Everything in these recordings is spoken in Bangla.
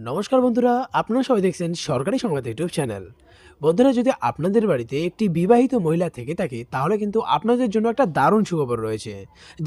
নমস্কার বন্ধুরা, আপনারা সবাই দেখছেন সরকারি সংবাদ ইউটিউব চ্যানেল। বন্ধুরা, যদি আপনাদের বাড়িতে একটি বিবাহিত মহিলা থেকে থাকে তাহলে কিন্তু আপনাদের জন্য একটা দারুণ সুখবর রয়েছে।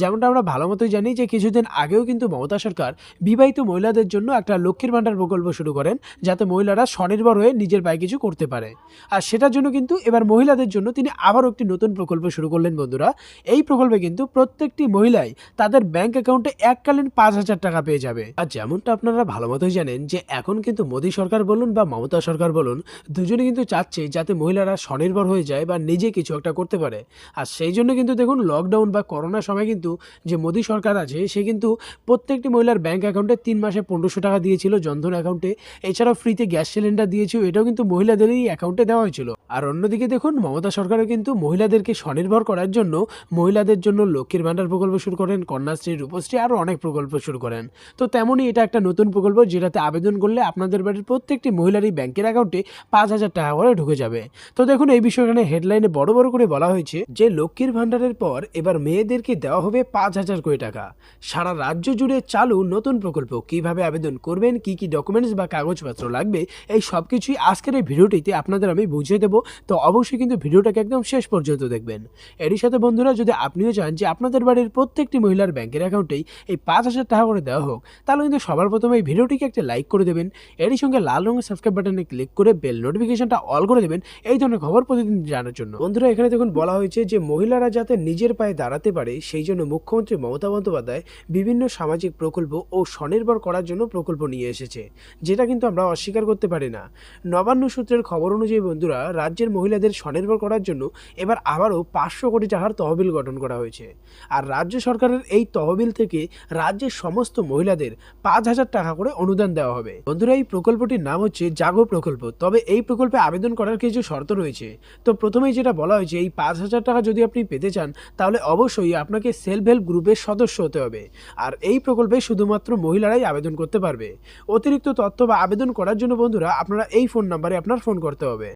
যেমনটা আমরা ভালো মতোই জানি যে কিছুদিন আগেও কিন্তু মমতা সরকার বিবাহিত মহিলাদের জন্য একটা লক্ষ্মীর ভাণ্ডার প্রকল্প শুরু করেন, যাতে মহিলারা স্বনির্ভর হয়ে নিজের পায়ে কিছু করতে পারে। আর সেটার জন্য কিন্তু এবার মহিলাদের জন্য তিনি আবারও একটি নতুন প্রকল্প শুরু করলেন। বন্ধুরা, এই প্রকল্পে কিন্তু প্রত্যেকটি মহিলাই তাদের ব্যাংক অ্যাকাউন্টে এককালীন 5,000 টাকা পেয়ে যাবে। আর যেমনটা আপনারা ভালো মতোই জানেন যে এখন কিন্তু মোদী সরকার বলুন বা মমতা সরকার বলুন, দুজনে কিন্তু চাচ্ছে যাতে মহিলারা স্বনির্ভর হয়ে যায় বা নিজে কিছু একটা করতে পারে। আর সেই জন্য কিন্তু দেখুন, লকডাউন বা করোনার সময় কিন্তু যে মোদী সরকার আছে সে কিন্তু প্রত্যেকটি মহিলার ব্যাংক অ্যাকাউন্টে 3 মাসে 1500 টাকা দিয়েছিল জনধন অ্যাকাউন্টে। এছাড়াও ফ্রিতে গ্যাস সিলিন্ডার দিয়েছিল, এটাও কিন্তু মহিলাদেরই অ্যাকাউন্টে দেওয়া হয়েছিল। আর অন্যদিকে দেখুন, মমতা সরকারও কিন্তু মহিলাদেরকে স্বনির্ভর করার জন্য মহিলাদের জন্য লক্ষ্মীর ভাণ্ডার প্রকল্প শুরু করেন, কন্যাশ্রী, রূপশ্রী, আরও অনেক প্রকল্প শুরু করেন। তো তেমনই এটা একটা নতুন প্রকল্প, যেটাতে আবেদন করলে আপনাদের বাড়ির প্রত্যেকটি মহিলারই ব্যাংকের অ্যাকাউন্টে 5,000 টাকা করে ঢুকে যাবে। তো দেখুন, এই বিষয়ে এখানে হেডলাইনে বড় বড় করে বলা হয়েছে যে লক্ষ্মীর ভাণ্ডারের পর এবার মেয়েদেরকে দেওয়া হবে 5,000 কোটি টাকা। সারা রাজ্য জুড়ে চালু নতুন প্রকল্প। কিভাবে আবেদন করবেন, কি কি ডকুমেন্টস বা কাগজপত্র লাগবে, এই সব কিছুই আজকের এই ভিডিওটিতে আপনাদের আমি বুঝিয়ে দেবো। তো অবশ্যই কিন্তু ভিডিওটাকে একদম শেষ পর্যন্ত দেখবেন। এরই সাথে বন্ধুরা, যদি আপনিও চান যে আপনাদের বাড়ির প্রত্যেকটি মহিলার ব্যাংকের অ্যাকাউন্টেই এই 5,000 টাকা করে দেওয়া হোক, তাহলে কিন্তু সবার প্রথমে এই ভিডিওটিকে একটা লাইক করে দেবেন। এরই সঙ্গে লাল রঙের সাবস্ক্রাইব বাটনে ক্লিক করে বেল নোটিফিকেশনটা অল করে দেবেন এই ধরনের খবর প্রতিদিন জানার জন্য। বন্ধুরা, এখানে দেখুন বলা হয়েছে যে মহিলারা যাতে নিজের পায়ে দাঁড়াতে পারে সেই জন্য মুখ্যমন্ত্রী মমতা বন্দ্যোপাধ্যায় বিভিন্ন সামাজিক প্রকল্প ও স্বনির্ভর করার জন্য প্রকল্প নিয়ে এসেছে, যেটা কিন্তু আমরা অস্বীকার করতে পারি না। নবান্ন সূত্রের খবর অনুযায়ী বন্ধুরা, রাজ্যের মহিলাদের স্বনির্ভর করার জন্য এবার আবারও 500 কোটি টাকার তহবিল গঠন করা হয়েছে। আর রাজ্য সরকারের এই তহবিল থেকে রাজ্যের সমস্ত মহিলাদের 5,000 টাকা করে অনুদান দেওয়া হবে। বন্ধুরা, এই প্রকল্পটির নাম হচ্ছে জাগো প্রকল্প। তবে এই প্রকল্পে আবেদন করার কিছু শর্ত রয়েছে। তো প্রথমেই যেটা বলা হয়েছে, এই 5,000 টাকা যদি আপনি পেতে চান তাহলে অবশ্যই আপনাকে সেলফ হেল্প গ্রুপের সদস্য হতে হবে। আর এই প্রকল্পে শুধুমাত্র মহিলারাই আবেদন করতে পারবে। অতিরিক্ত তথ্য বা আবেদন করার জন্য বন্ধুরা আপনারা এই ফোন নাম্বারে আপনার ফোন করতে হবে।